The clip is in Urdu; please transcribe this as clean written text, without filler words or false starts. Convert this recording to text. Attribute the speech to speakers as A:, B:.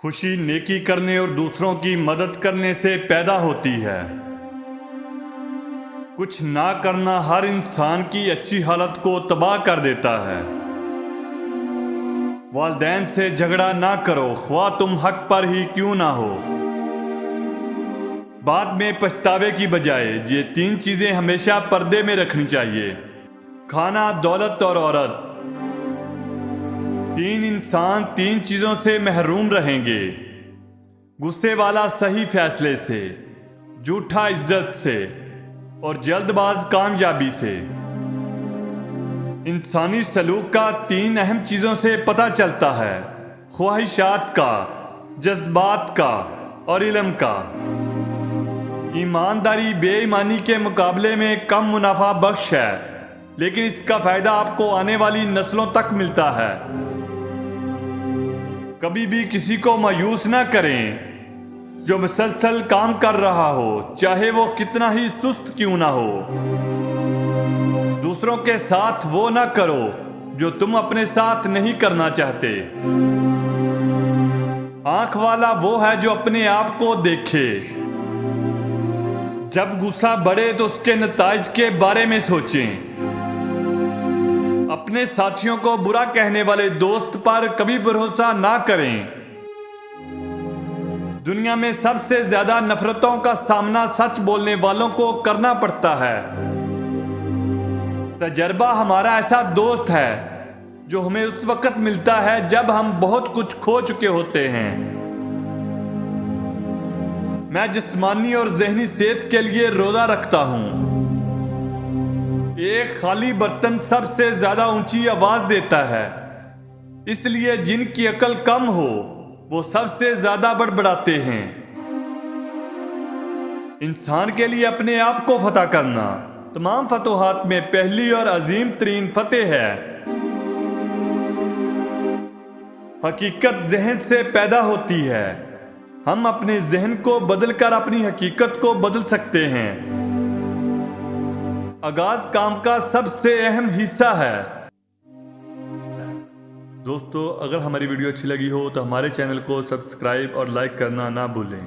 A: خوشی نیکی کرنے اور دوسروں کی مدد کرنے سے پیدا ہوتی ہے۔ کچھ نہ کرنا ہر انسان کی اچھی حالت کو تباہ کر دیتا ہے۔ والدین سے جھگڑا نہ کرو، خواہ تم حق پر ہی کیوں نہ ہو۔ بعد میں پچھتاوے کی بجائے یہ 3 چیزیں ہمیشہ پردے میں رکھنی چاہیے: کھانا، دولت اور عورت۔ 3 انسان 3 چیزوں سے محروم رہیں گے: غصے والا صحیح فیصلے سے، جھوٹا عزت سے، اور جلد باز کامیابی سے۔ انسانی سلوک کا 3 اہم چیزوں سے پتہ چلتا ہے: خواہشات کا، جذبات کا اور علم کا۔ ایمانداری بے ایمانی کے مقابلے میں کم منافع بخش ہے، لیکن اس کا فائدہ آپ کو آنے والی نسلوں تک ملتا ہے۔ کبھی بھی کسی کو مایوس نہ کریں جو مسلسل کام کر رہا ہو، چاہے وہ کتنا ہی سست کیوں نہ ہو۔ دوسروں کے ساتھ وہ نہ کرو جو تم اپنے ساتھ نہیں کرنا چاہتے۔ آنکھ والا وہ ہے جو اپنے آپ کو دیکھے۔ جب غصہ بڑھے تو اس کے نتائج کے بارے میں سوچیں۔ اپنے ساتھیوں کو برا کہنے والے دوست پر کبھی بھروسہ نہ کریں۔ دنیا میں سب سے زیادہ نفرتوں کا سامنا سچ بولنے والوں کو کرنا پڑتا ہے۔ تجربہ ہمارا ایسا دوست ہے جو ہمیں اس وقت ملتا ہے جب ہم بہت کچھ کھو چکے ہوتے ہیں۔ میں جسمانی اور ذہنی صحت کے لیے روزہ رکھتا ہوں۔ ایک خالی برتن سب سے زیادہ اونچی آواز دیتا ہے، اس لیے جن کی عقل کم ہو وہ سب سے زیادہ بڑبڑاتے ہیں۔ انسان کے لیے اپنے آپ کو فتح کرنا تمام فتوحات میں پہلی اور عظیم ترین فتح ہے۔ حقیقت ذہن سے پیدا ہوتی ہے۔ ہم اپنے ذہن کو بدل کر اپنی حقیقت کو بدل سکتے ہیں۔ آغاز کام کا سب سے اہم حصہ ہے۔ دوستو، اگر ہماری ویڈیو اچھی لگی ہو تو ہمارے چینل کو سبسکرائب اور لائک کرنا نہ بھولیں۔